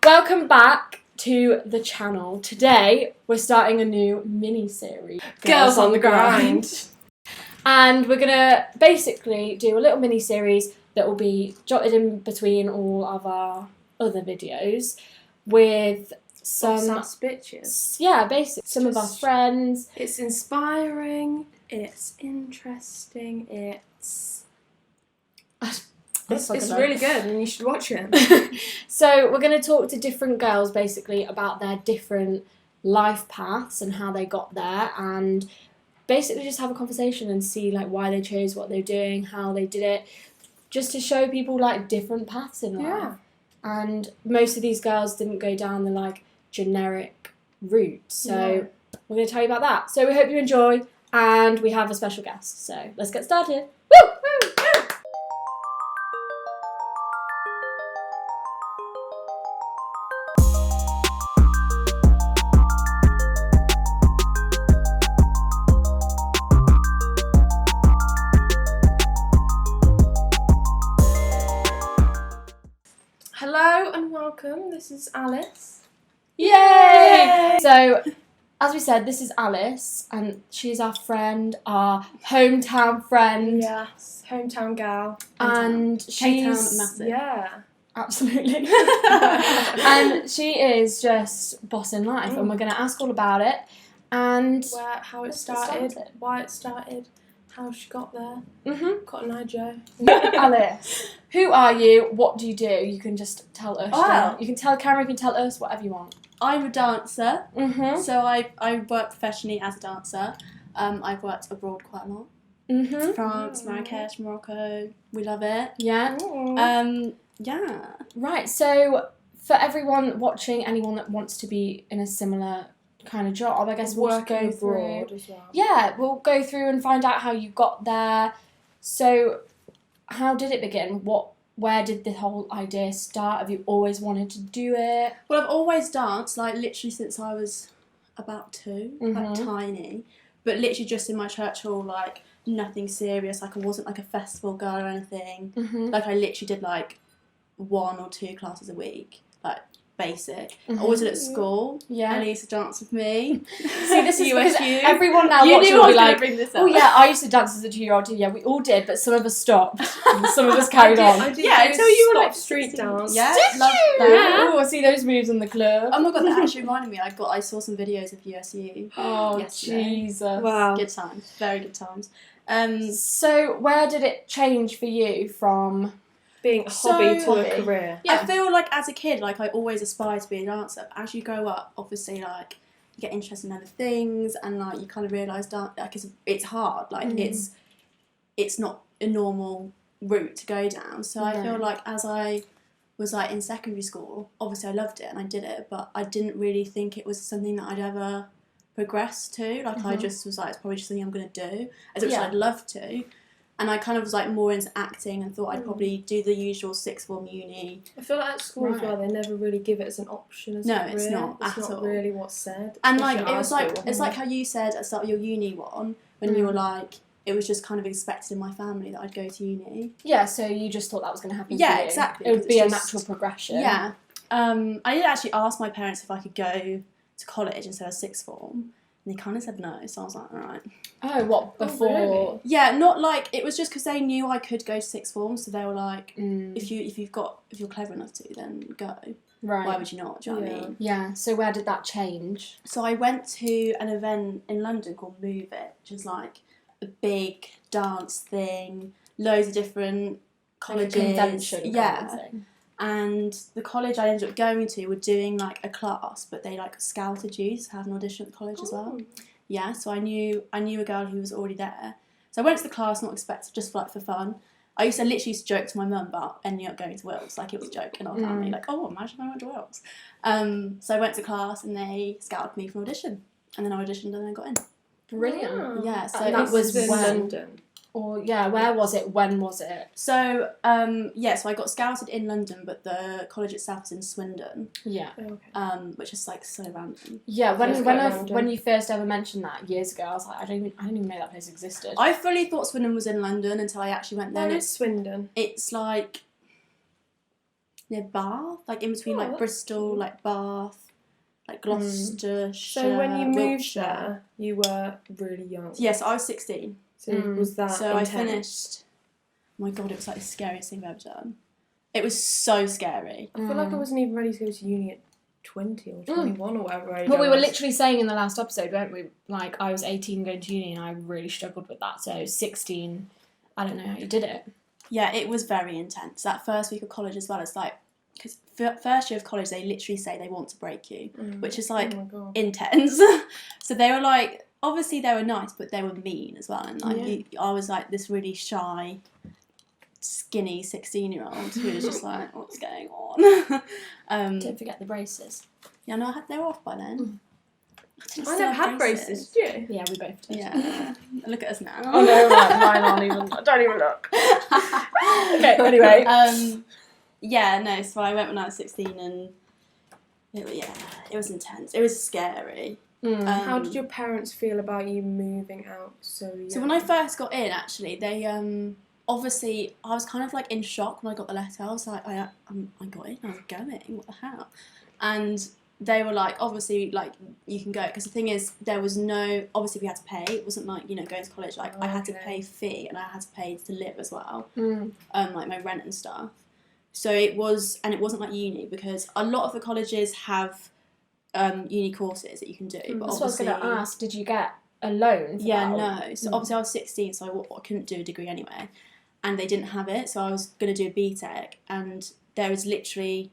Welcome back to the channel. Today we're starting a new mini-series, Girls on the Grind. And we're going to basically do a little mini-series that will be jotted in between all of our other videos with some... Us bitches. Yeah, basically. Some of our friends. It's inspiring, it's interesting, it's really good and you should watch it. So we're going to talk to different girls basically about their different life paths and how they got there, and basically just have a conversation and see like why they chose what they're doing, how they did it, just to show people like different paths in life. Yeah. And most of these girls didn't go down the like generic route, so we're going to tell you about that. So we hope you enjoy, and we have a special guest, so let's get started. Woo! Woo! Woo! Hello and welcome, this is Alice. Yay! So, as we said, this is Alice, and she's our friend, our hometown friend. Yes, hometown gal. And she's... massive. Yeah. Absolutely. And she is just bossing life, and we're going to ask all about it. And How it let's get started, started. why it started, how she got there. Cotton Eye Joe. Alice, who are you? What do you do? You can just tell us. Wow. You can tell Cameron, you can tell us whatever you want. I'm a dancer, Mm-hmm. so I work professionally as a dancer. I've worked abroad quite a lot. Mm-hmm. France, Marrakesh, Morocco. We love it. Yeah. Yeah. Right, so for everyone watching, anyone that wants to be in a similar kind of job, I guess we'll just go through. as well. Yeah, we'll go through and find out how you got there. So, how did it begin? Where did the whole idea start? Have you always wanted to do it? Well, I've always danced, like literally since I was about 2, like tiny. But literally just in my church hall, like nothing serious. Like I wasn't like a festival girl or anything. Like I literally did like 1 or 2 classes a week, like basic. I always did at school. Yeah. And he used to dance with me. See, this is because USU. everyone now You watching knew I will was be going like, to bring this up. oh yeah, I used to dance as a 2-year-old too. Yeah, we all did, but some of us stopped. And some of us carried on. I did Yeah, do until you were, stop like, street 16. dance. Yeah, Did love you? that. Oh, I see those moves in the club. Oh my god, that actually reminded me. I saw some videos of USU. Oh, yesterday. Jesus. Wow. Good times, very good times. So, where did it change for you from... Being a hobby to hobby. a career. Yeah. I feel like as a kid, like I always aspired to be a dancer. But as you grow up, obviously, like you get interested in other things, and like you kind of realise dance, like it's hard. Like it's not a normal route to go down. So I feel like as I was like in secondary school, obviously I loved it and I did it, but I didn't really think it was something that I'd ever progress to. Like I just was like, it's probably just something I'm gonna do, as much as I'd love to. And I kind of was like more into acting and thought I'd probably do the usual sixth form uni. I feel like at school as well, they never really give it as an option as a career. It's not It's at not all. really what's said. And especially like at it our was like school. it's like how you said at the start of your uni one when you were like it was just kind of expected in my family that I'd go to uni. Yeah, so you just thought that was going to happen Yeah, for you. exactly, It would 'cause be a it's just- natural progression. Yeah. I did actually ask my parents if I could go to college instead of sixth form. And they kind of said no, so I was like, all right. Oh, what, before? really? Yeah, not like, it was just because they knew I could go to sixth form, so they were like, Mm. if you're clever enough to, then go. Right. Why would you not? Do you know what I mean? Yeah, so where did that change? So I went to an event in London called Move It, which is like a big dance thing, loads of different colleges. Like a convention kind yeah. of thing. And the college I ended up going to were doing like a class, but they like scouted you to have an audition at the college as well. Yeah, so I knew a girl who was already there. So I went to the class, not expected, just like for fun. I used to joke to my mum about ending up going to Wales, like it was a joke in our family, like, oh, imagine I went to Wales. So I went to class and they scouted me for an audition, and then I auditioned and I got in. Brilliant. Yeah, so And that was in when? London. Or, yeah, where was it? When was it? So, so I got scouted in London, but the college itself is in Swindon, Yeah. Okay. which is like so random. Yeah, It's quite random. when you first ever mentioned that years ago, I was like, I didn't even know that place existed. I fully thought Swindon was in London until I actually went there. No, and it's Swindon. it's like near Bath, like in between like Bristol, cool. like Bath, like Gloucestershire. So when you moved Wiltshire. there, you were really young. Yes, I was 16. So was that So intense? I finished. Oh my god, it was like the scariest thing I've ever done. It was so scary. I feel like I wasn't even ready to go to uni at 20 or 21 or whatever age Well, I we were was. literally saying in the last episode, weren't we? Like, I was 18 going to uni and I really struggled with that. So 16, I don't know how you did it. Yeah, it was very intense. That first week of college as well, it's like, because first year of college, they literally say they want to break you, which is like Oh my God. intense. So they were like, obviously they were nice, but they were mean as well. And like, I was like this really shy, skinny 16-year-old who was just like, what's going on? Don't forget the braces. Yeah, no, they were off by then. I never had braces, did you? Yeah, we both did. Yeah, look at us now. Oh no, mine aren't even. Don't even look. Okay, anyway. Yeah, no, so I went when I was 16 and it was intense. It was scary. How did your parents feel about you moving out so young? So when I first got in, actually, they obviously I was kind of like in shock when I got the letter. I was like, I got in, I was going, what the hell? And they were like, obviously, like, you can go, because the thing is, there was no, obviously we had to pay. It wasn't like, going to college, like, I had to pay fee and I had to pay to live as well, like my rent and stuff. So it was, and it wasn't like uni, because a lot of the colleges have uni courses that you can do. But That's what I was going to ask. Did you get a loan for Yeah, that? no. So obviously I was 16, so I couldn't do a degree anyway. And they didn't have it, so I was going to do a BTEC, and there is literally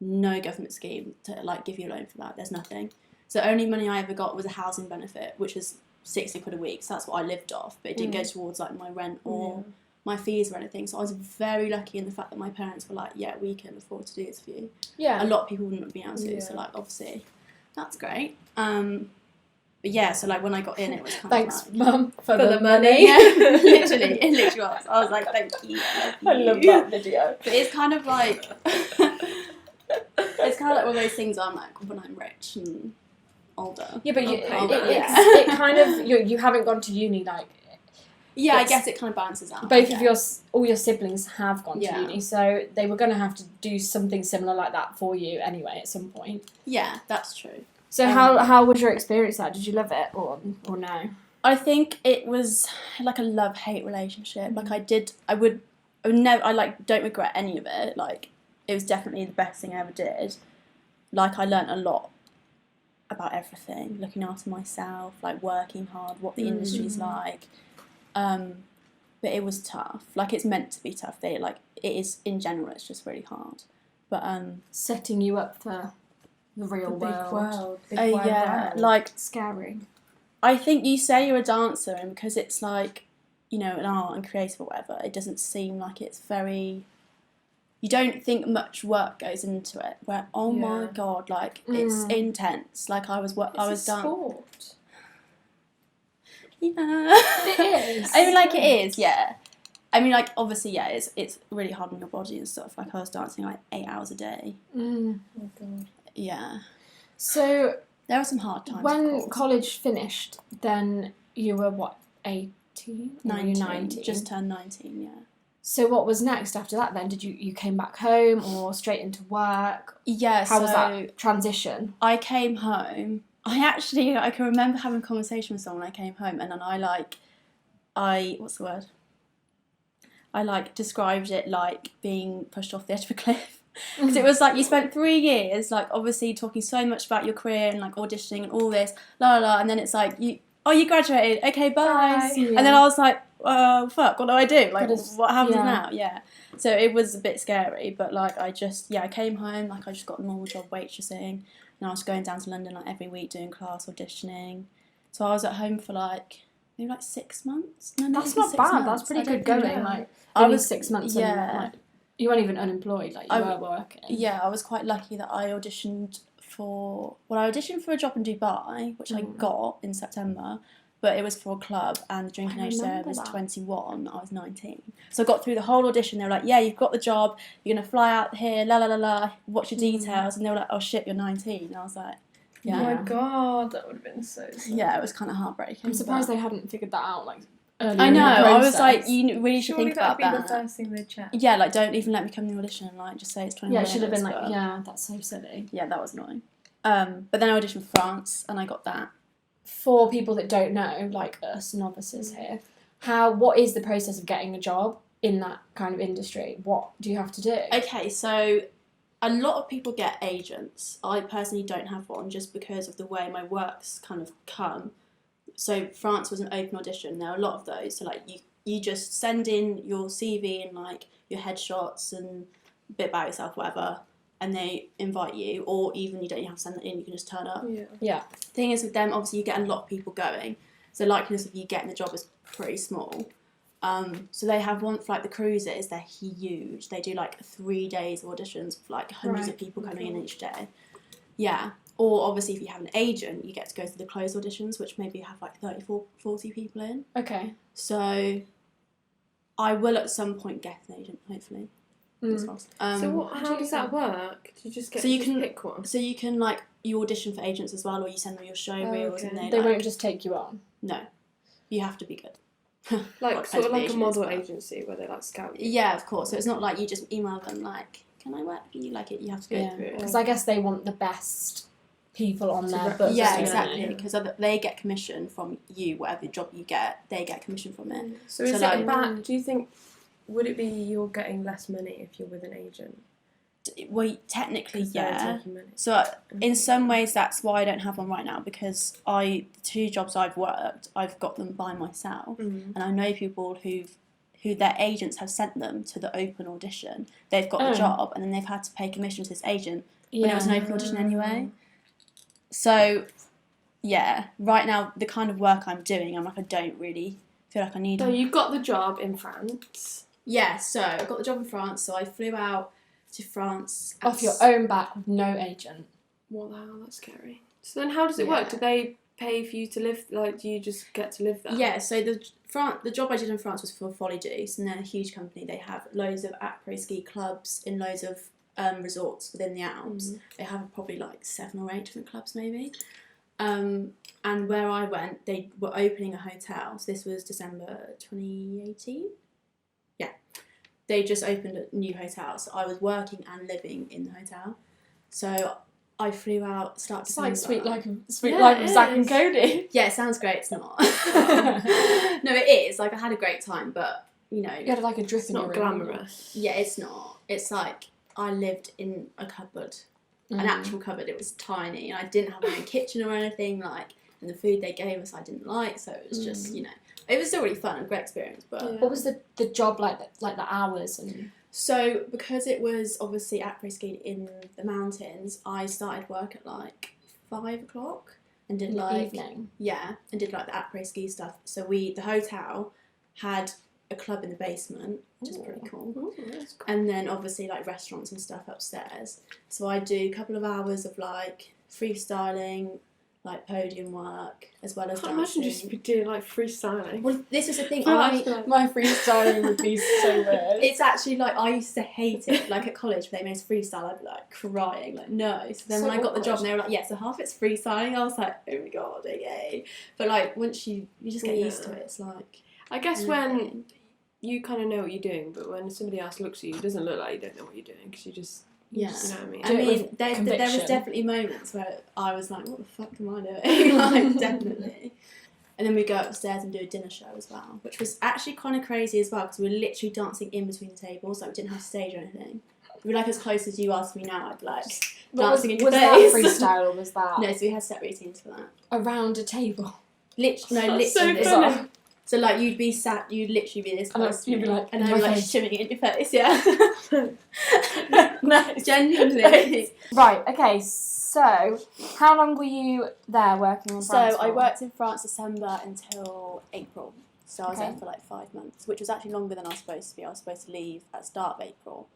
no government scheme to like give you a loan for that. There's nothing. So the only money I ever got was a housing benefit, which was 60 quid a week. So that's what I lived off, but it didn't go towards like my rent or my fees or anything. So I was very lucky in the fact that my parents were like, yeah, we can afford to do this for you. Yeah. A lot of people wouldn't be able to. So like, obviously, that's great. But yeah, so like when I got in, it was kind Thanks, of like, Mum, for the money. Yeah, literally, it literally was. I was like, thank you. I love that video. But it's kind of like, it's kind of like one of those things where I'm like, when I'm rich and older. Yeah, but it it kind of, you haven't gone to uni, like... Yeah, I guess it kind of balances out. Both of all your siblings have gone to Yeah. uni, so they were going to have to do something similar like that for you anyway at some point. Yeah, that's true. So how was your experience like? Did you love it or no? I think it was like a love-hate relationship. Like I would never, I like don't regret any of it. Like it was definitely the best thing I ever did. Like I learnt a lot about everything, looking after myself, like working hard, what the industry's like. But it was tough. Like it's meant to be tough. It is in general. It's just really hard. But setting you up for the real world. Big wide yeah, world. like Scary. I think you say you're a dancer, and because it's like, an art and creative or whatever, it doesn't seem like it's very. You don't think much work goes into it. Where my god, like it's intense. Like I was sport. Yeah, It is. I mean, like it is. Yeah, I mean, like obviously, yeah, it's really hard on your body and stuff. Like I was dancing like 8 hours a day. Oh god. Yeah. So There were some hard times. when college finished, then you were what, 18? 19. Just turned 19, yeah. So what was next after that then? Did you came back home or straight into work? Yeah, How was that transition? I came home. I can remember having a conversation with someone when I came home, and then what's the word? I described it like being pushed off the edge of a cliff. Because it was like you spent 3 years, like obviously talking so much about your career and like auditioning and all this, la la la, and then it's like you graduated, okay, bye. Yeah. And then I was like, fuck, what do I do? Like, what happens yeah. now? Yeah. So it was a bit scary, but like I came home, like I just got a normal job waitressing, and I was going down to London like every week doing class auditioning. So I was at home for maybe 6 months. No, That's not 6 bad. months. That's pretty I don't good think- going. Like I only was 6 months. yeah. And, like, you weren't even unemployed. Like you were working. Yeah, I was quite lucky that I auditioned for a job in Dubai, which I got in September, but it was for a club, and the drinking age there was 21. I was 19, so I got through the whole audition. They were like, "Yeah, you've got the job. You're gonna fly out here. La la la la. What's your details?" And they were like, "Oh shit, you're 19." And I was like, "Yeah." Oh my god, that would have been so sad. Yeah, it was kind of heartbreaking. I'm surprised they hadn't figured that out earlier I in the know. I was process. like, you really should Surely think about that'd be that. the first thing they'd check. Yeah, like don't even let me come to the audition. Like just say it's 21 Yeah, it minutes. should have been like, but- yeah, that's so silly. Yeah, that was annoying. But then I auditioned for France and I got that. For people that don't know, like us novices here, what is the process of getting a job in that kind of industry? What do you have to do? Okay, so a lot of people get agents. I personally don't have one just because of the way my work's kind of come. So France was an open audition. There are a lot of those. So like you just send in your CV and like your headshots and a bit about yourself, whatever, and they invite you. Or even you don't even have to send that in. You can just turn up. Yeah. Thing is with them, obviously you get a lot of people going. So the likeliness of you getting the job is pretty small. So they have one for like the cruises, they're huge. They do like 3 days of auditions with like hundreds of people coming in each day. Yeah. Or obviously if you have an agent, you get to go to the closed auditions, which maybe have like 40 people in. Okay. So I will at some point get an agent, hopefully. So how does that work? Do you just get pick one? So you can like, you audition for agents as well, or you send them your show reels and They won't just take you on? No. You have to be good. Like sort of like a agent model as well. agency where they like scout you. Yeah, of course. So it's not like you just email them like, can I work for you? Like you have to go through it. Because I guess they want the best people on their books. Yeah, don't exactly. they? Because they get commission from you, whatever job you get, they get commission from it. So is So, it like- about? Do you think? Would it be you're getting less money if you're with an agent? Well, technically, 'Cause they're yeah. taking money. So in some ways, that's why I don't have one right now, because the 2 jobs I've worked, I've got them by myself, and I know people who their agents have sent them to the open audition. They've got the job, and then they've had to pay commission to this agent when it was an open audition anyway. So, yeah, right now the kind of work I'm doing, I'm like, I don't really feel like I need. So you got the job in France. Yeah, so I got the job in France, so I flew out to France Off your own back with no agent. What the hell? That's scary. So then, how does it work? Do they pay for you to live? Like, do you just get to live there? Yeah, so the job I did in France was for Folly Juice, and they're a huge company. They have loads of après-ski clubs in loads of resorts within the Alps. They have probably like 7 or 8 different clubs maybe. And where I went, they were opening a hotel. So this was December 2018. Yeah. They just opened a new hotel. So I was working and living in the hotel. So I flew out, start It's like December. Sweet Life of Zack and Cody. Yeah, it sounds great, it's not. No, it is. Like, I had a great time, but, you know. You had like a drip It's in your not room. glamorous. Yeah, it's not. It's like, I lived in a cupboard. An actual cupboard. It was tiny, and I didn't have my own kitchen or anything, like, and the food they gave us I didn't like, so it was just, you know. It was still really fun, a great experience, but... What was the job like the hours and... So, because it was obviously après-ski in the mountains, I started work at like 5 o'clock and did in the like... evening? Yeah, and did like the après-ski stuff. So the hotel had a club in the basement, which is pretty cool. Ooh, that's cool. And then obviously like restaurants and stuff upstairs. So I do a couple of hours of like freestyling, like podium work, as well as I can't imagine dancing. just be doing like freestyling. Well, this is the thing. I My freestyling would be so weird. It's actually like I used to hate it. Like at college, when they made us freestyle, I'd be like crying, like no. So then So when I got the job, awkward. and they were like, yeah, so half it's freestyling. I was like, oh my god, okay. But like once you just get used to it, it's like. I guess when you kind of know what you're doing, but when somebody else looks at you, it doesn't look like you don't know what you're doing because you just. Yeah. You know what I mean? I Do it mean, with there was conviction. definitely moments where I was like, what the fuck am I doing? Like, definitely. And then we go upstairs and do a dinner show as well, which was actually kind of crazy as well because we were literally dancing in between the tables, like we didn't have stage or anything. We were like as close as you are to me now, I'd be like dancing in your was face. that freestyle or was that No, so we had set routines for that. around a table? Literally. That's so this. funny. So like you'd be sat, you'd literally be this And close to you'd me, be like, and in I'd be my like face. shimming it in your face, yeah. No. Genuinely. Right, okay, so how long were you there working in So France I for? worked in France December until April. So I was Okay. there for like 5 months, which was actually longer than I was supposed to be. I was supposed to leave at the start of April,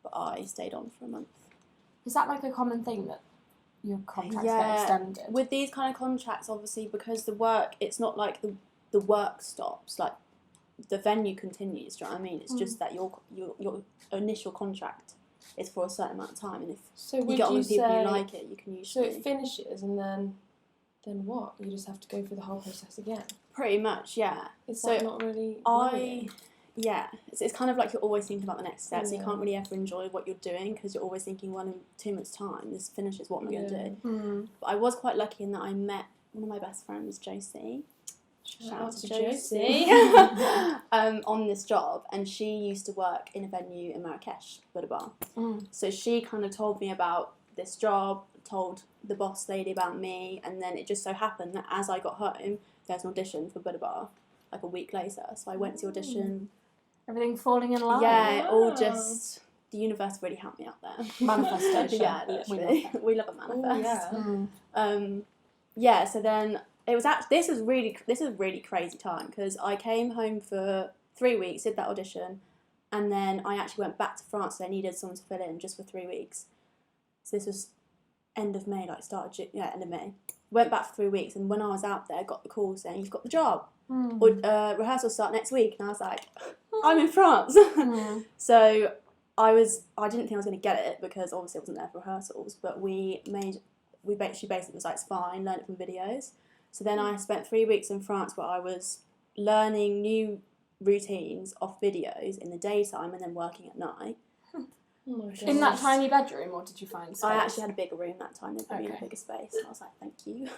but I stayed on for a month. Is that like a common thing that your contracts get Yeah. extended? With these kind of contracts, obviously, because the work, it's not like the work stops, like the venue continues, do you know what I mean? It's just that your initial contract is for a certain amount of time, and if So you would get on you with people say you like it, you can so usually... it finishes and then then what? You just have to go through the whole process again. Pretty much, yeah. Is So that not really worrying? Yeah, it's kind of like you're always thinking about the next steps. Yeah. You can't really ever enjoy what you're doing because you're always thinking, well, in 2 months' time, this finishes. What am I going to do? But I was quite lucky in that I met one of my best friends, Josie. Shout out to Josie. On this job, and she used to work in a venue in Marrakesh, Buddha Bar. So she kind of told me about this job, told the boss lady about me, and then it just so happened that as I got home, there's an audition for Buddha Bar, like a week later. So I went to the audition. Everything falling in line. Yeah, Wow. all just the universe really helped me out there. Manifestation. Yeah, literally. We love a manifest. Oh, yeah. Yeah, so then it was actually this is a really crazy time because I came home for 3 weeks, did that audition, and then I actually went back to France. So I needed someone to fill in just for 3 weeks. So this was end of May, like end of May. Went back for 3 weeks, and when I was out there, I got the call saying you've got the job. Rehearsals start next week, and I was like, I'm in France. So I didn't think I was going to get it because obviously I wasn't there for rehearsals, but she basically was like, it's fine, learn it from videos. So then I spent 3 weeks in France where I was learning new routines off videos in the daytime and then working at night. In that tiny bedroom, or did you find space? I actually had a bigger room that time. They put me in a bigger space. I was like, thank you.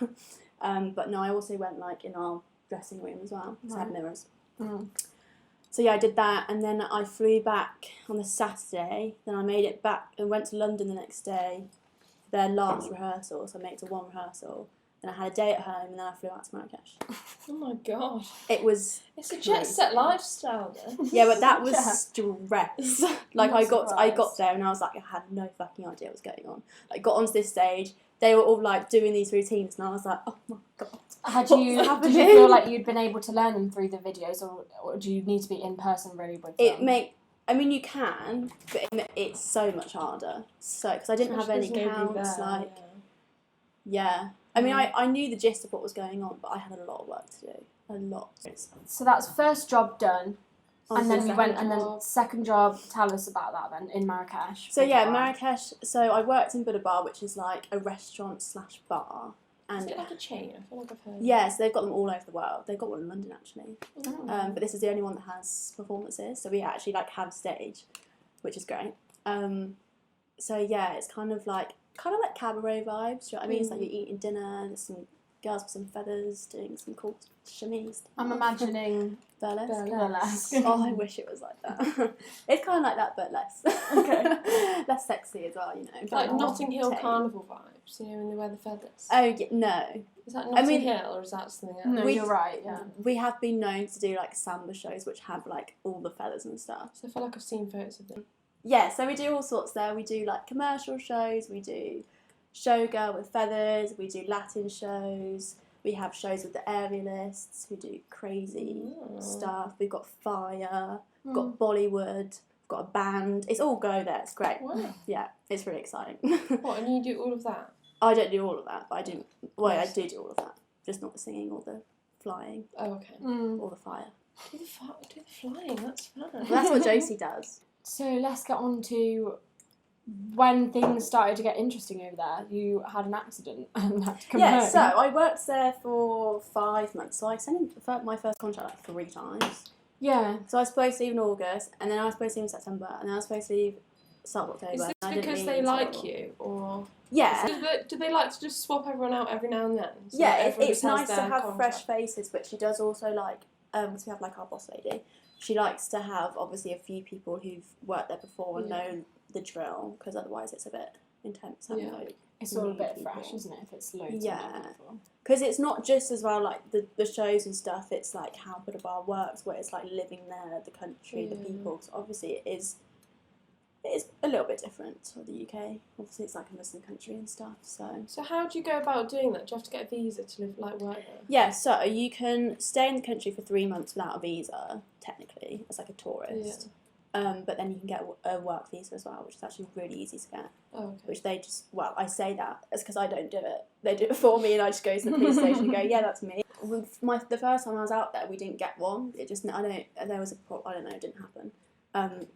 But no, I also went like in our dressing room as well. Because I had mirrors. So yeah, I did that, and then I flew back on the Saturday. Then I made it back and went to London the next day for their last rehearsal. So I made it to one rehearsal. Then I had a day at home, and then I flew out to Marrakesh. Oh my god. It's a jet set lifestyle then. Yeah, but that was stress. Like I got surprised. there and I was like, I had no fucking idea what was going on. Like got onto this stage, they were all like doing these routines, and I was like, oh my god. Did you feel like you'd been able to learn them through the videos, or do you need to be in person really with them? I mean, you can, but it's so much harder. So because I didn't have any counts, I mean, I knew the gist of what was going on, but I had a lot of work to do. A lot. So that's first job done, and then you went, and then job. second job. Tell us about that then in Marrakesh. So yeah, Marrakesh. So I worked in Buddha Bar, which is like a restaurant / bar. Is And it like a chain? I feel like I've heard. yeah, so they've got them all over the world. They've got one in London actually, but this is the only one that has performances. So we actually like have stage, which is great. So yeah, it's kind of like cabaret vibes. Do you know what I mean? It's like you're eating dinner. There's some girls with some feathers doing some cool chemise. I'm imagining Burlesque. Oh, I wish it was like that. It's kind of like that, but less. Less sexy as well, you know. Like Notting Hill tame. Carnival vibes, you know, when they wear the feathers. Oh yeah, no. Is that Notting Hill or is that something else? No, you're right. Yeah. We have been known to do like samba shows which have like all the feathers and stuff. So I feel like I've seen photos of them. Yeah, so we do all sorts there. We do like commercial shows, we do showgirl with feathers, we do Latin shows, we have shows with the aerialists who do crazy stuff. We've got fire, we've got Bollywood, we've got a band. It's all go there, it's great. Wow. Yeah, it's really exciting. What, and you do all of that? I don't do all of that, but I do, I do all of that. Just not the singing or the flying Oh, okay. or the fire. Do the flying, that's fun. Well, that's what Josie does. So let's get on to when things started to get interesting over there. You had an accident and had to come home. So I worked there for 5 months. So I sent in my first contract like 3 times. Yeah. So I was supposed to leave in August, and then I was supposed to leave in September, and then I was supposed to leave start of October. Is and I this didn't because leave they until- like you, or Yeah. do they like to just swap everyone out every now and then? So Yeah, that everyone it's just has nice to their have contract? fresh faces, but she does also like, because we have like our boss lady, she likes to have obviously a few people who've worked there before and know the drill, because otherwise it's a bit intense. Yeah. It's all a new bit people. fresh, isn't it? If it's loads of Yeah. new people. Because it's not just as well like the shows and stuff, it's like how Buddha Bar works, where it's like living there, the country, the people. Because obviously it is a little bit different to the UK. Obviously it's like a Muslim country and stuff. So how do you go about doing that? Do you have to get a visa to live, like, work there? Yeah, so you can stay in the country for 3 months without a visa, technically, as like a tourist. But then you can get a work visa as well, which is actually really easy to get. Oh, okay. Which they just, well, I say that, it's because I don't do it. They do it for me, and I just go to the police station and go, yeah, that's me. The first time I was out there, we didn't get one. It just, I don't know, it didn't happen.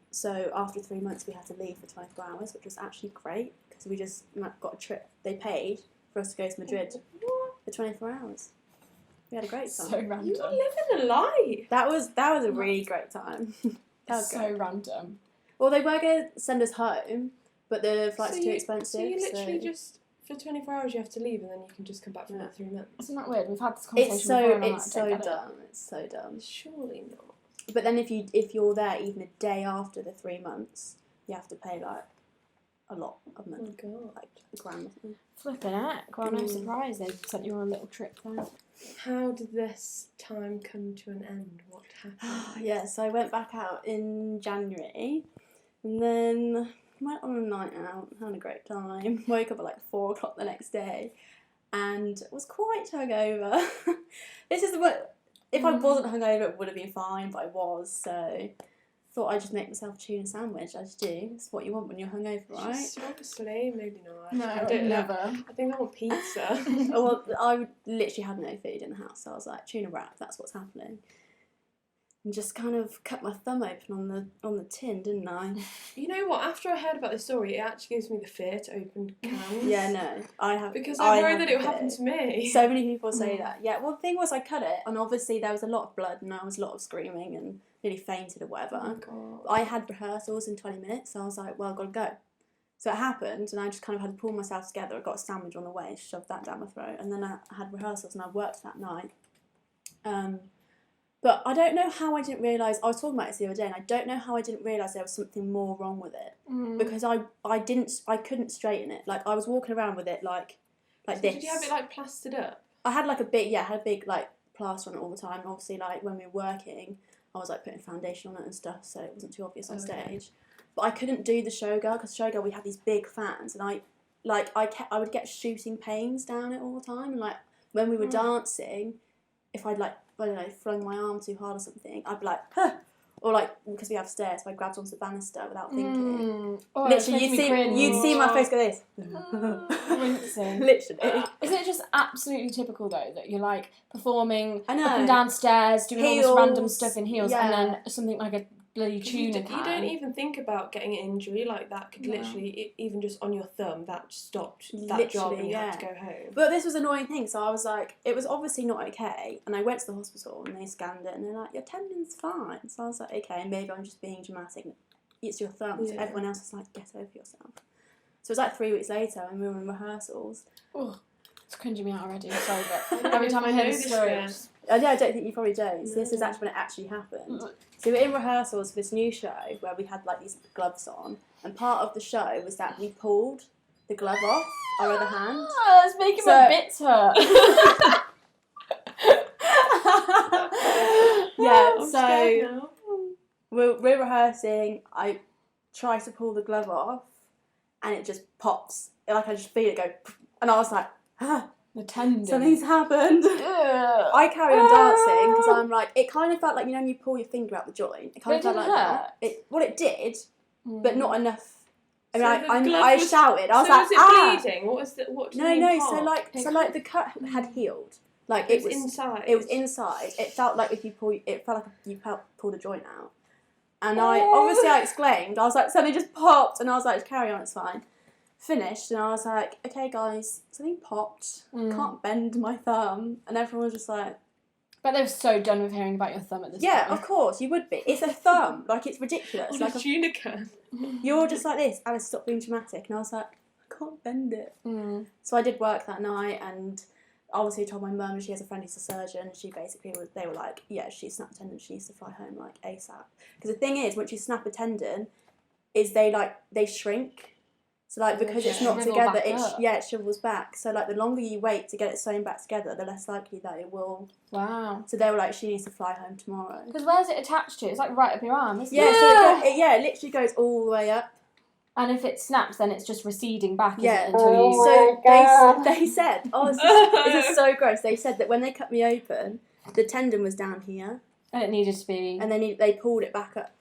So after 3 months, we had to leave for 24 hours, which was actually great, because we just got a trip. They paid for us to go to Madrid for for 24 hours. We had a great time. So random. You were living a life. That was a really great time. That was So great. random. Well, they were going to send us home, but the flight's So too you- expensive. So you literally just, for 24 hours you have to leave and then you can just come back for another 3 months. Isn't that weird? We've had this conversation before. And I'm like, It's I don't so get it. dumb. It's so dumb. Surely not. But then if you're there even a day after the 3 months, you have to pay like a lot of Oh money, my god. like £1 or something. Flipping heck. Well, no surprise they sent you on a little trip there. How did this time come to an end? What happened? Yeah, so I went back out in January, and then went on a night out, had a great time. Woke up at like 4 o'clock the next day, and was quite hungover. This is what if I wasn't hungover, it would have been fine, but I was. So thought I'd just make myself a tuna sandwich. I just do. It's what you want when you're hungover, right? Just obviously, maybe not. No, I don't know. never. I think I want pizza. Well, I literally had no food in the house, so I was like, tuna wrap, that's what's happening. And just kind of cut my thumb open on the tin, didn't I? You know what? After I heard about this story, it actually gives me the fear to open cans. Yeah, no, I have. Because I worry have that it will the happen fear. to me. So many people say that. Yeah, well, the thing was, I cut it, and obviously there was a lot of blood, and there was a lot of screaming, and nearly fainted or whatever. Oh my god. I had rehearsals in 20 minutes, so I was like, well, I've got to go. So it happened, and I just kind of had to pull myself together. I got a sandwich on the way, shoved that down my throat, and then I had rehearsals, and I worked that night. But I don't know how I didn't realise, I was talking about this the other day, and I don't know how I didn't realise there was something more wrong with it. Because I couldn't straighten it. Like, I was walking around with it like So this. did you have it like plastered up? I had like a big, I had a big like plaster on it all the time. Obviously, like when we were working, I was like putting foundation on it and stuff, so it wasn't too obvious on stage. But I couldn't do the showgirl because showgirl we had these big fans, and I would get shooting pains down it all the time. And like when we were dancing, if I'd like I don't know flung my arm too hard or something, I'd be like, huh. Or like because we have stairs, so I grabbed onto the banister without thinking. Oh, Literally, you'd see my face go this. Wincing. Literally. Isn't it just absolutely typical though that you're like performing I know. up and down stairs, doing all this Heels, random stuff in heels, yeah. and then something like a bloody You tuna don't can. even think about getting an injury like that. Could No. literally, even just on your thumb, that stopped that job and you had to go home. But this was an annoying thing, so I was like, it was obviously not okay, and I went to the hospital and they scanned it and they're like, your tendon's fine. So I was like, okay, maybe I'm just being dramatic. It's your thumb. So Yeah. everyone else is like, get over yourself. So it was like 3 weeks later and we were in rehearsals. Oh, it's cringing me out already. Sorry, but don't every know time I if I hear know this this story, yet. I'm just- I don't think you probably don't. So this is No. actually when it actually happened. So we were in rehearsals for this new show where we had like these gloves on, and part of the show was that we pulled the glove off our other hand. Ah, it's making my bits hurt. Yeah, I'm so scared now. we're rehearsing. I try to pull the glove off, and it just pops. Like I just feel it go, and I was like, ah, The tendon. something's happened. Ugh. I carry on dancing because I'm like, it kind of felt like, you know, when you pull your finger out the joint. It kind But of it felt like didn't that. It did, but not enough. I mean, So the glove I was- shouted. I was so like, was it ah! bleeding? What was the what? Do you No, mean no. pop? So like the cut had healed. Like It was inside. It was inside. It felt like if you pull, it felt like you pulled a joint out. And I exclaimed. I was like, something just popped, and I was like, carry on, it's fine. Finished, and I was like, okay, guys, something popped. Can't bend my thumb, and everyone was just like, But they're so done with hearing about your thumb at this yeah, point. of course you would be. It's a thumb, like it's ridiculous. On Like a tuna can. you're just like this. Alice, stop being dramatic, and I was like, I can't bend it. So I did work that night, and obviously told my mum, and she has a friend who's a surgeon. She basically they were like, yeah, she snapped a tendon. She needs to fly home like ASAP. Because the thing is, once you snap a tendon, is they shrink. So like because it's not Shrivel together, back up. it shrivels back. So like the longer you wait to get it sewn back together, the less likely that it will. Wow. So they were like, she needs to fly home tomorrow. Because where's it attached to? It's like right up your arm, isn't Yeah, it? so it literally goes all the way up. And if it snaps, then it's just receding back, isn't Yeah. it, until you... So they said, oh, this is so gross. They said that when they cut me open, the tendon was down here, And it needed to be... and they pulled it back up.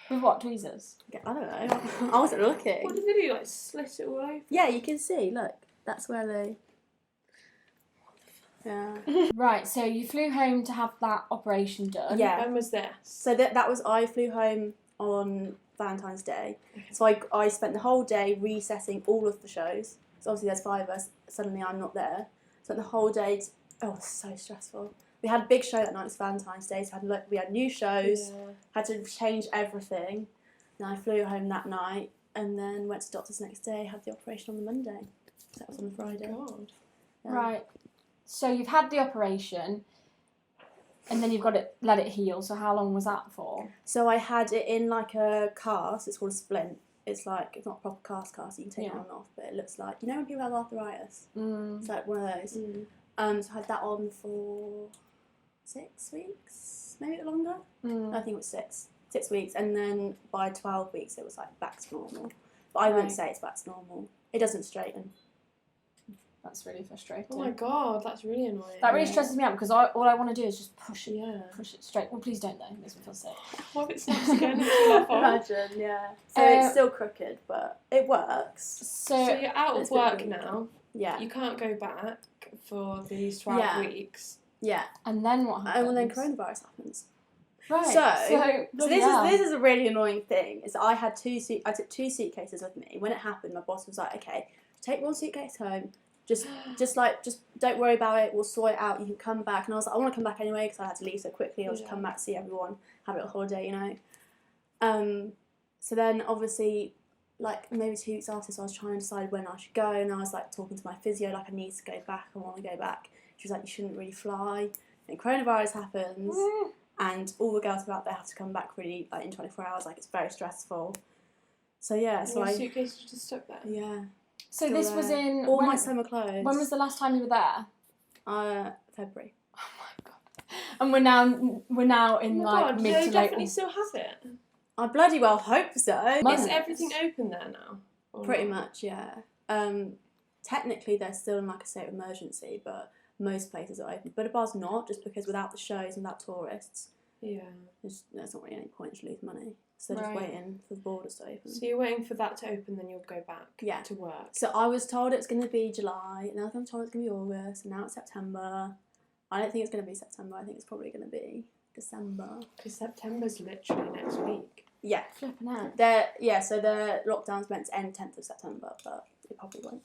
With what, tweezers? I don't know. I wasn't looking. What did they do? Like slit it all over? Yeah, you can see. Look, that's where they. Yeah. Right, so you flew home to have that operation done. Yeah. When was this? So that was I flew home on Valentine's Day. So I spent the whole day resetting all of the shows. So obviously there's 5 of us. Suddenly I'm not there. spent the whole day. It's so stressful. We had a big show that night. It was Valentine's Day, so we had new shows. Yeah. Had to change everything. Then I flew home that night, and then went to doctor's next day. Had the operation on the Monday. So that was on the Friday. God. Yeah. Right. So you've had the operation, and then you've got to let it heal. So how long was that for? So I had it in like a cast. It's called a splint. It's like, it's not a proper cast. You can take it on and off, but it looks like, you know when people have arthritis? It's like one of those. So I had that on for 6 weeks, maybe a bit longer. I think it was 6 weeks, and then by 12 weeks it was like back to normal. But I wouldn't say it's back to normal. It doesn't straighten. That's really frustrating. Oh my God, that's really annoying. That really stresses me out because all I want to do is just push it, push it straight. Well, please don't though. It makes me feel sick. What if it snaps again? Imagine, yeah. So it's still crooked, but it works. So you're out of work now. Yeah. You can't go back for these 12 weeks. Yeah. And then what happens? And then coronavirus happens. Right. So this is a really annoying thing. Is I took 2 suitcases with me. When it happened, my boss was like, "Okay, take 1 suitcase home. Just don't worry about it. We'll sort it out. You can come back." And I was like, "I want to come back anyway because I had to leave so quickly. I'll just come back, see everyone, have a little holiday, you know." So then obviously, like maybe 2 weeks after, so I was trying to decide when I should go, and I was like talking to my physio, like I need to go back. I want to go back. She was like, "You shouldn't really fly." And coronavirus happens. And all the girls about there have to come back really like in 24 hours. Like it's very stressful. So yeah, so your suitcase just stuck there. Yeah. So this was in all my summer clothes. When was the last time you were there? February. Oh my God. And we're now in like mid to late. Do they definitely still have it? I bloody well hope so. Is everything open there now? Pretty much, yeah. Technically, they're still in like a state of emergency, but most places are open. But bars not, just because without the shows and without tourists, there's not really any point to lose money. So they're just waiting for the borders to open. So you're waiting for that to open, then you'll go back to work. So I was told it's going to be July, and now I'm told it's going to be August, and now it's September. I don't think it's going to be September. I think it's probably going to be December. Because September's literally next week. Yeah. Flipping out. So the lockdown's meant to end 10th of September, but it probably won't.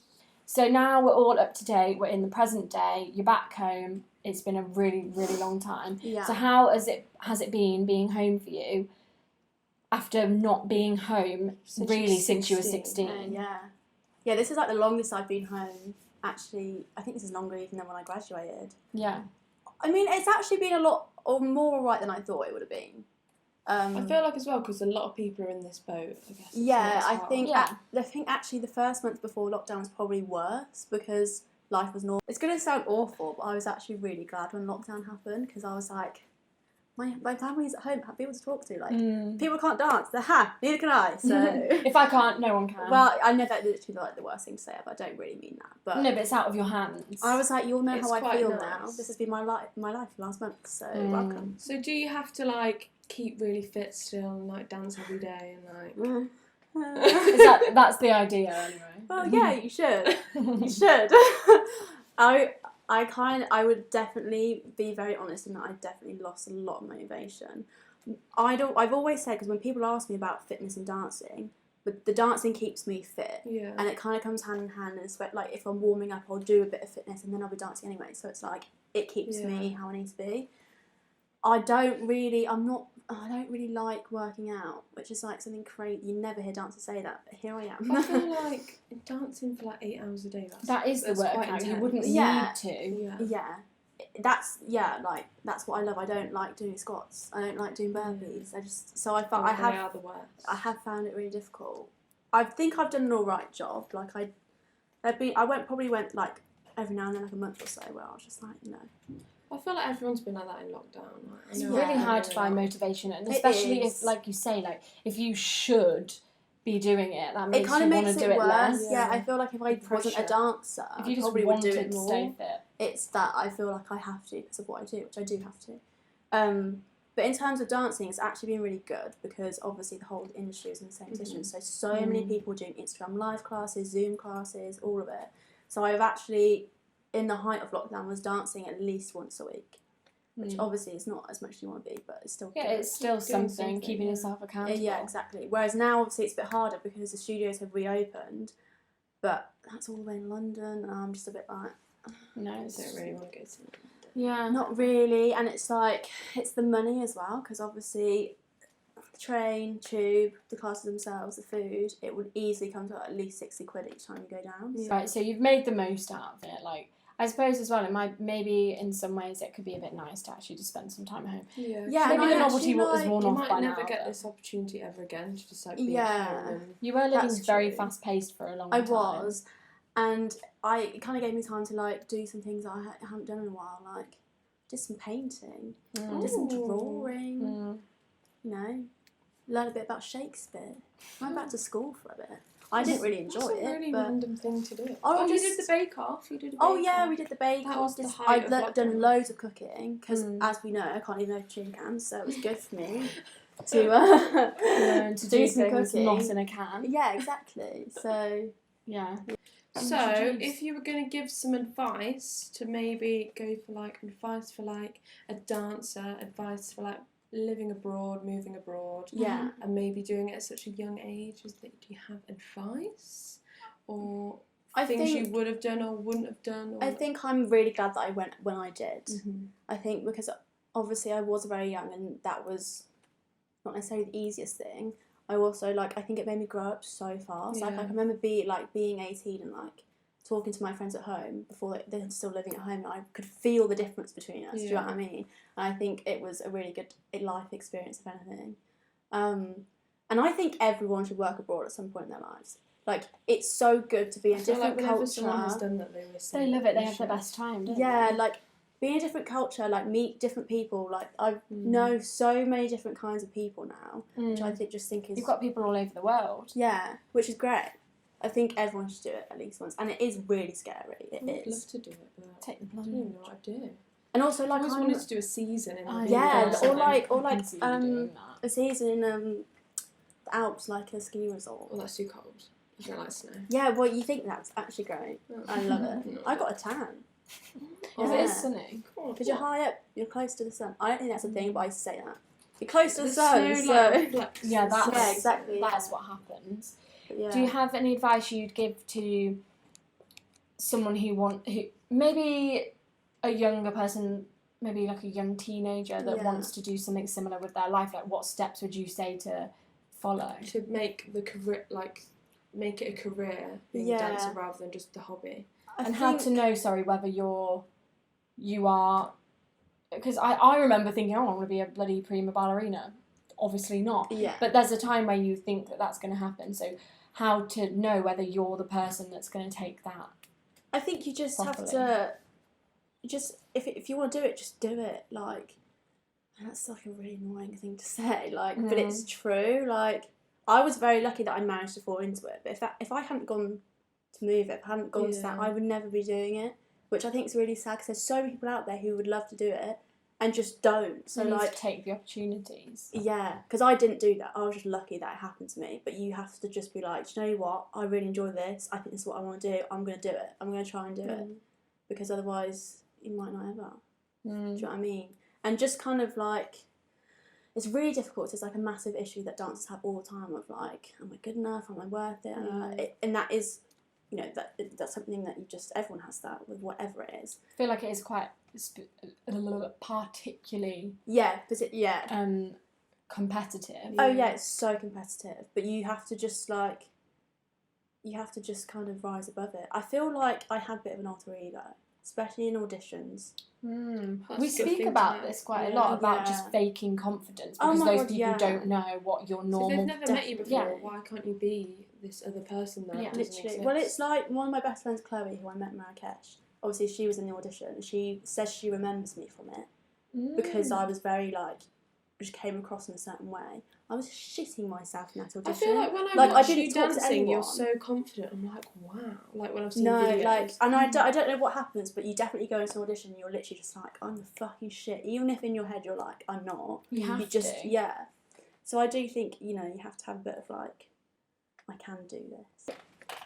So now we're all up to date. We're in the present day. You're back home. It's been a really, really long time. Yeah. So how has it been being home for you after not being home since you were 16? Yeah, this is like the longest I've been home. Actually, I think this is longer even than when I graduated. Yeah. I mean, it's actually been a lot or more alright than I thought it would have been. I feel like as well, because a lot of people are in this boat, I guess. Yeah, I think actually the first month before lockdown was probably worse because life was normal. It's going to sound awful, but I was actually really glad when lockdown happened because I was like, my family's at home, have people to talk to. Like, people can't dance, neither can I. So if I can't, no one can. Well, I know that literally like the worst thing to say ever. I don't really mean that, but no, but it's out of your hands. I was like, you'll know how I feel nice. now. This has been my life last month. So welcome. So do you have to like keep really fit still and like dance every day and like? That's the idea anyway. Well, yeah, you should. You should. I would definitely be very honest in that I definitely lost a lot of motivation. I've always said, because when people ask me about fitness and dancing, but the dancing keeps me fit, and it kind of comes hand in hand. And it's like if I'm warming up, I'll do a bit of fitness, and then I'll be dancing anyway. So it's like it keeps me how I need to be. I don't really like working out, which is like something crazy. You never hear dancers say that, but here I am. I feel like dancing for like 8 hours a day. That's the workout. You wouldn't need to. That's what I love. I don't like doing squats. I don't like doing burpees. I have found it really difficult. I think I've done an alright job. Like I probably went like every now and then, like a month or so, where I was just like, no. I feel like everyone's been like that in lockdown. It's really hard to find motivation, and especially if, like you say, like if you should be doing it, that makes you want to do it less. Yeah, I feel like if I wasn't a dancer, if you just probably would do it to more. Stay fit. It's that I feel like I have to because of what I do, which I do have to. But in terms of dancing, it's actually been really good because obviously the whole industry is in the same position. So many people doing Instagram live classes, Zoom classes, all of it. So I've actually, in the height of lockdown, was dancing at least once a week, which obviously is not as much as you want to be, but it's still good. It's still something, keeping yourself accountable. Yeah, exactly. Whereas now, obviously, it's a bit harder because the studios have reopened, but that's all the way in London, and I'm just a bit like, No, I it's don't really want to go to London. Yeah. Not really, and it's the money as well, because obviously the train, tube, the classes themselves, the food, it would easily come to at least 60 quid each time you go down. Yeah. Right, so you've made the most out of it. Like, I suppose as well, it might, maybe in some ways it could be a bit nice to actually just spend some time at home. Yeah. Yeah, Maybe and the I novelty actually, was worn You off might by never now, get but this opportunity ever again to just like be Yeah. at home and you were living That's very true. fast paced for a long I time. was, and it kind of gave me time to like do some things that I haven't done in a while, like did some painting, did some Ooh. drawing, Mm. you know, learn a bit about Shakespeare. I went back to school for a bit. I didn't really enjoy That's a it, really but random thing to do. Oh, You just- did the bake off. You did. oh yeah, we did the bake That off. was the height of I've done lockdown. loads of cooking because, Mm. as we know, I can't even open tin cans, so it was good for me to Learn to do some things cooking. not in a can. Yeah, exactly. So Yeah. So, if you were going to give some advice to maybe go for like advice for like a dancer, advice for like living abroad, moving abroad, yeah, and maybe doing it at such a young age, do you have advice or I things think you would have done or wouldn't have done? Or I think I'm really glad that I went when I did. Mhm. I think because obviously I was very young and that was not necessarily the easiest thing. I also I think it made me grow up so fast. Like I Yeah. can remember being 18 and like talking to my friends at home before they're still living at home, and I could feel the difference between us. Do you know what I mean? And I think it was a really good life experience, if anything. And I think everyone should work abroad at some point in their lives. Like, it's so good to be in I a feel different like whenever someone has culture. done that, they always They say love it, they you have the should. best time, don't Yeah, they? like being in a different culture, like meet different people. Like I Mm. know so many different kinds of people now, which I Mm. think is You've got people all over the world. yeah, which is great. I think everyone should do it at least once, and it is really scary. It I would is. love to do it, but Take the I don't plunge. even know what I'd do. And also, I like, always I'm wanted to do a season in Oh, a yeah, vineyard or like I can see you doing that. a season in the Alps, like a ski resort. Well, that's too cold. I don't like snow. Yeah, well, you think that's actually great. I love it. No, I got a tan Because Yeah. it is sunny. because you're high up, you're close to the sun. I don't think that's a thing, but I used to say that. You're close to the The sun, snow, so like, reflects Yeah, the that's sun. Yeah, exactly, That's yeah. what happens. yeah. Do you have any advice you'd give to someone who maybe a younger person, maybe like a young teenager that Yeah. wants to do something similar with their life? Like, what steps would you say to follow? To make the career, like, make it a career being Yeah. a dancer rather than just the hobby. And how to know, whether you are, because I remember thinking, oh, I want to be a bloody prima ballerina. Obviously not. Yeah. But there's a time where you think that that's going to happen. So how to know whether you're the person that's going to take that? I think you just have Properly. to, if you want to do it, just do it. Like, and that's like a really annoying thing to say. Like, but it's true. Like, I was very lucky that I managed to fall into it. But if I hadn't gone to move it, if I hadn't gone to that, Yeah. I would never be doing it. Which I think is really sad because there's so many people out there who would love to do it and just don't. So You need like, to take the opportunities. yeah, because I didn't do that. I was just lucky that it happened to me. But you have to just be like, do you know what? I really enjoy this. I think this is what I want to do. I'm going to do it. I'm going to try and do it. Because otherwise, you might not ever. Do you know what I mean? And just kind of like, it's really difficult. It's like a massive issue that dancers have all the time of like, am I good enough? Am I worth it? And that is, you know, that's something that everyone has that with whatever it is. I feel like it is quite particularly Yeah, competitive. Oh yeah, it's so competitive. But you have to just kind of rise above it. I feel like I had a bit of an alter ego, especially in auditions. We speak about this quite a lot, about just faking confidence, Oh because my those God, people yeah. don't know what your So if normal... they've never met you before, Yeah. why can't you be this other person that Yeah. doesn't Literally. exist? Well, it's like one of my best friends, Chloe, who I met in Marrakesh. Obviously, she was in the audition. She says she remembers me from it because I was very just came across in a certain way. I was shitting myself in that audition. I feel like when I Like, I watch didn't you talk to dancing, you're anyone. so confident. I'm like, wow. Like when I've seen No, videos. and I don't know what happens, but you definitely go into an audition and you're literally just like, I'm the fucking shit. Even if in your head you're like, I'm not. You have just, to. yeah. So I do think, you know, you have to have a bit of like, I can do this.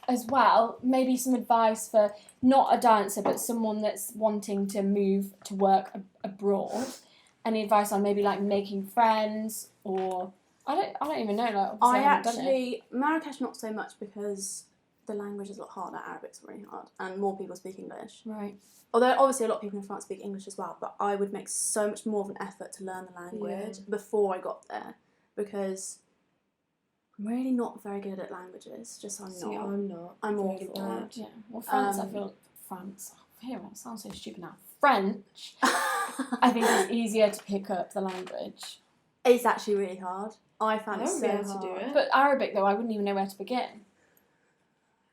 As well, maybe some advice for not a dancer, but someone that's wanting to move to work abroad. Any advice on maybe like making friends, or I don't even know. Like, obviously I haven't done it. Marrakesh not so much because the language is a lot harder. Arabic's really hard, and more people speak English. Right. Although obviously a lot of people in France speak English as well, but I would make so much more of an effort to learn the language before I got there, because I'm really not very good at languages. I'm not. I'm Really awful. bad. Yeah. Well, France, I feel France. Here, it sounds so stupid now. French. I think it's easier to pick up the language. It's actually really hard. I found it wouldn't so be able hard. to do it. But Arabic, though, I wouldn't even know where to begin.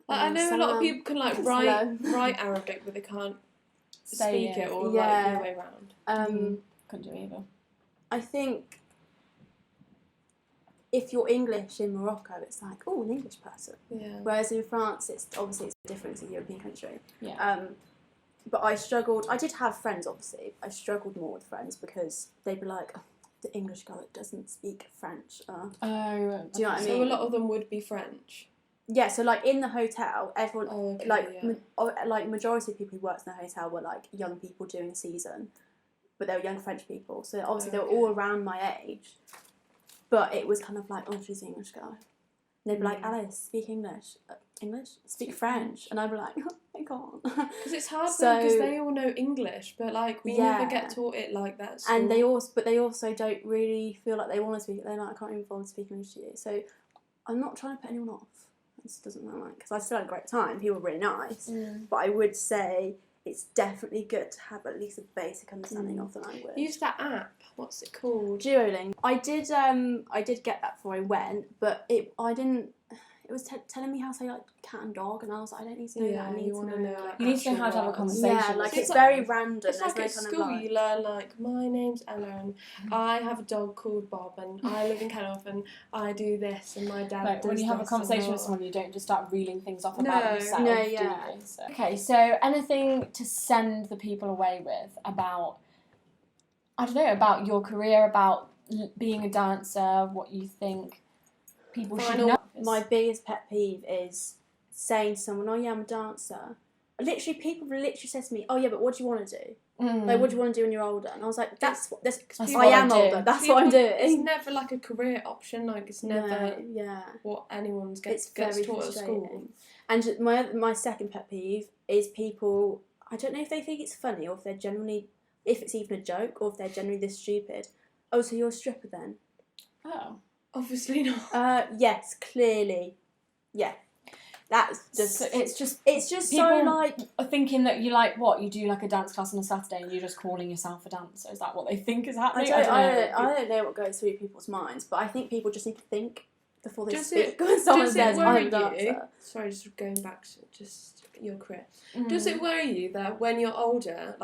Like, I know a lot of people can like Slow. write Arabic, but they can't Say speak it or like Yeah. the other way around. Couldn't do either. I think if you're English in Morocco, it's like, oh, an English person. Yeah. Whereas in France, it's different. It's a European country. Yeah. But I struggled. I did have friends, obviously. I struggled more with friends because they'd be like, oh, the English girl that doesn't speak French. Oh. Do you know what I mean? So a lot of them would be French. Yeah, so like in the hotel, everyone, Okay, like majority of people who worked in the hotel were like young people doing a season, but they were young French people. So obviously they were all around my age, but it was kind of like, oh, she's an English girl. And they'd be like, Alice, speak English. English? Speak French. And I'd be like, oh, I can't. Because it's hard So- because they all know English, but like we never get taught it like that. at And school. they also don't really feel like they want to speak it. They're like, I can't even bother to speak English to you. So I'm not trying to put anyone off. This doesn't matter, because I still had a great time. People were really nice. But I would say it's definitely good to have at least a basic understanding of the language. Use that app. What's it called? Duolingo. I did get that before I went, but I didn't. It was telling me how to say like cat and dog, and I was like, I don't need to know that. I need to know like, like, You need to know how to have a actual conversation. yeah, like So it's it's very random. It's like There's at no school, kind of you learn like, my name's Ella and I have a dog called Bob and I live in Kenilworth and I do this and my dad Like does when you have a this conversation and with someone, you don't just start reeling things off No. about yourself, No, do yeah. you? So. Okay, so anything to send the people away with about, I don't know, about your career, about being a dancer, what you think people should know? My biggest pet peeve is saying to someone, "Oh yeah, I'm a dancer." Literally, people literally says to me, "Oh yeah, but what do you want to do? Like, what do you want to do when you're older?" And I was like, "That's what I am older. That's what I'm doing." It's never like a career option. Like it's never yeah. what anyone's It's gets very taught at school. frustrating. And my second pet peeve is people. I don't know if they think it's funny or if they're genuinely, if it's even a joke or if they're genuinely this stupid. Oh, so you're a stripper then? Oh. Obviously not. Yes, clearly, yeah. That's just. So it's just so people like. are thinking that you like what you do like a dance class on a Saturday and you're just calling yourself a dancer. Is that what they think is happening? I know. don't know what goes through people's minds, but I think people just need to think before they Does speak. it- When someone Does says, it "I'm a worry you? dancer." Sorry, just going back to just your career. Does it worry you that when you're older,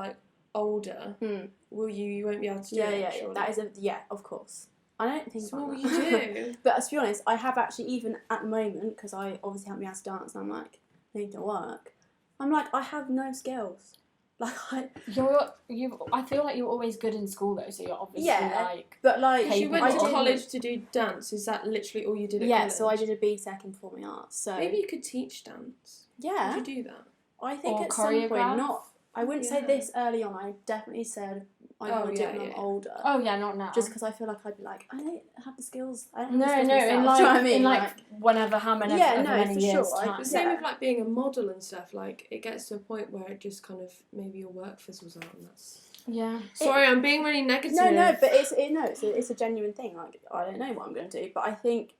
will you won't be able to do Yeah, it? yeah, surely? that is what of course. I don't think So about what that. will you do? But to be honest, I have actually, even at the moment, because I obviously haven't been able to dance, and I'm like, I need to work. I'm like, I have no skills. Like, I feel like you're always good in school though, so you're obviously Yeah. like. but like, You went I to didn't- college to do dance. Is that literally all you did at Yeah, college? so I did a BTEC in Performing Arts. So Maybe you could teach dance. yeah, Would you do that? I think Or at some point, choreograph. I wouldn't say Yeah. this early on. I definitely said I Oh, want to do yeah, it when yeah. I'm older. Oh yeah, not now. Just because I feel like I'd be like, I don't have the skills. I don't have no, the skills no, myself. in Do like you know what I mean? in like whenever how many Yeah, over no, many for years sure. time. The same Yeah. with like being a model and stuff. Like it gets to a point where it just kind of maybe your work fizzles out, and that's. Yeah. Sorry, I'm being really negative. No, but it's a genuine thing. Like, I don't know what I'm going to do, but I think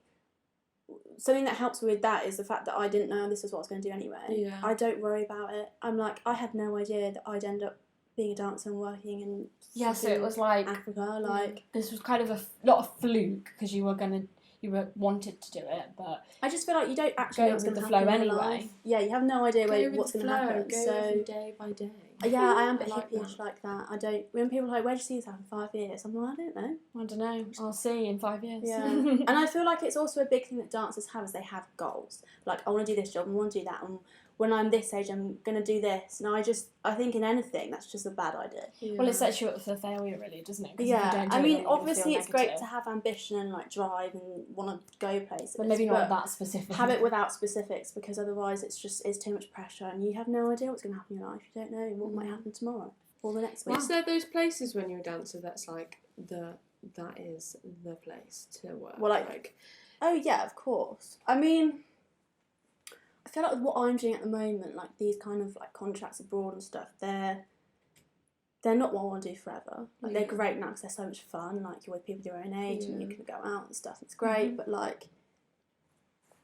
something that helps with that is the fact that I didn't know this is what I was going to do anyway. Yeah. I don't worry about it. I'm like, I had no idea that I'd end up being a dancer and working in Yeah, so it was like Africa. Like, this was kind of a lot of fluke because you were wanted to do it, but I just feel like you don't actually know Go what's with going to the happen flow in your anyway. life. Yeah, you have no idea Go with what's the going to flow, happen. Go So every day by day. yeah, I am a bit I like hippie-ish that. like that. I don't. When people are like, "Where do you see yourself in 5 years?" I'm like, I don't know. I don't know. I'll see in 5 years. Yeah, and I feel like it's also a big thing that dancers have is they have goals. Like, I want to do this job, I want to do that, and when I'm this age, I'm going to do this. And I think in anything, that's just a bad idea. Well, it sets you up for failure, really, doesn't it? 'Cause if you Yeah, don't do I it, mean, then you're gonna obviously feel it's great negative. to have ambition and like drive and want to go places, but maybe not that specific. have it without specifics, because otherwise it's too much pressure and you have no idea what's going to happen in your life. You don't know what might happen tomorrow or the next week. Is there those places when you're a dancer that's like that is the place to work? Well, like oh yeah, of course. I mean, I feel like with what I'm doing at the moment, like these kind of like contracts abroad and stuff, they're not what I want to do forever. Like they're great now because they're so much fun. Like you're with people your own age and you can go out and stuff. It's great, but like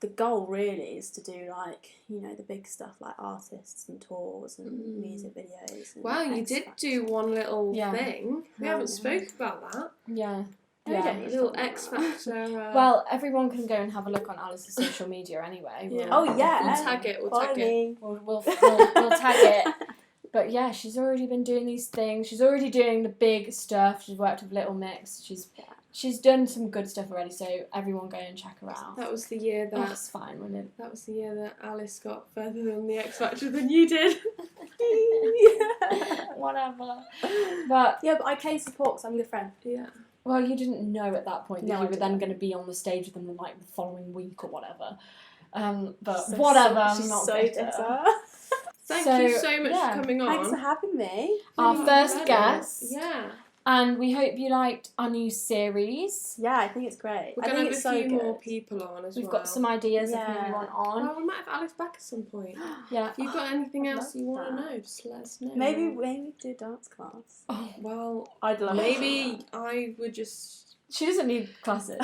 the goal really is to do like, you know, the big stuff like artists and tours and music videos. And Wow, you did do one little thing. We haven't spoke about that. Yeah. Yeah. A little X Factor. Well, everyone can go and have a look on Alice's social media anyway. Yeah. Oh yeah. We'll tag it. We'll tag it. We'll tag it. But yeah, she's already been doing these things. She's already doing the big stuff. She's worked with Little Mix. She's done some good stuff already. So everyone go and check her out. That was the year that. That's fine, wasn't it? That was the year that Alice got further than the X Factor than you did. Whatever. But yeah, but I can support because I'm a good friend. Yeah. Well, you didn't know at that point that No, you I were then didn't. going to be on the stage with them like the following week or whatever. But So whatever, she's I'm not so bitter. bitter. Thank you so much for coming on. Thanks for having me. Our Really first glad. guest. Yeah. And we hope you liked our new series. Yeah, I think it's great. We're I going think to it's have a so few good. more people on as We've well. got some ideas of who Yeah. we want on. Well, we might have Alice back at some point. Yeah. If you've got anything I'd else you love want to that. know, just let us know. Maybe we do a dance class. Oh, Well, I'd love maybe I would just she doesn't need classes.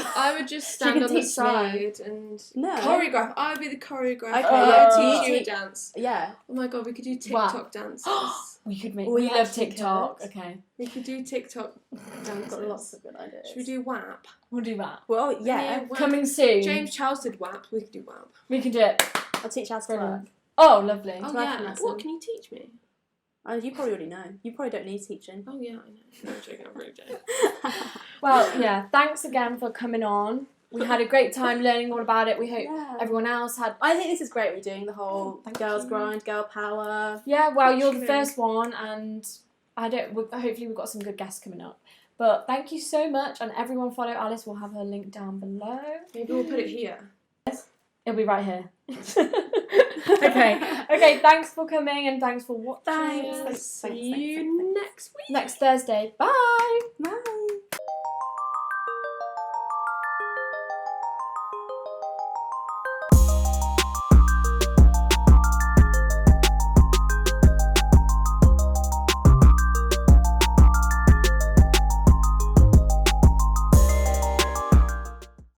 stand can on the teach me. side and No. choreograph. I would be the choreographer. Okay, I would yeah. teach you a Teach- dance. Yeah. Oh my god, we could do Wow. TikTok dances. We could make. We We love actually TikTok. could. Okay, We could do TikTok I've dances. got lots of good ideas. Should we do WAP? we'll do that. Well, yeah. WAP. Coming soon. James Charles did WAP. We could do WAP. We can do it. I'll teach you how to Brilliant. work. Oh, lovely. Oh Twerking yeah. lesson. What can you teach me? Oh, you probably already know. You probably don't need teaching. Oh yeah, I know. No, I'm joking. I'm really joking. Well, yeah. Thanks again for coming on. We had a great time learning all about it. We hope Yeah. everyone else had. I think this is great. We're doing the whole Thank girls you. grind, girl power. Yeah, well, you're the Literally. first one, and hopefully we've got some good guests coming up. But thank you so much, and everyone follow Alice. We'll have her link down below. Maybe we'll put it here. It'll be right here. Okay. Thanks for coming, and thanks for watching. Thanks. See you next week. Next Thursday. Bye. Bye.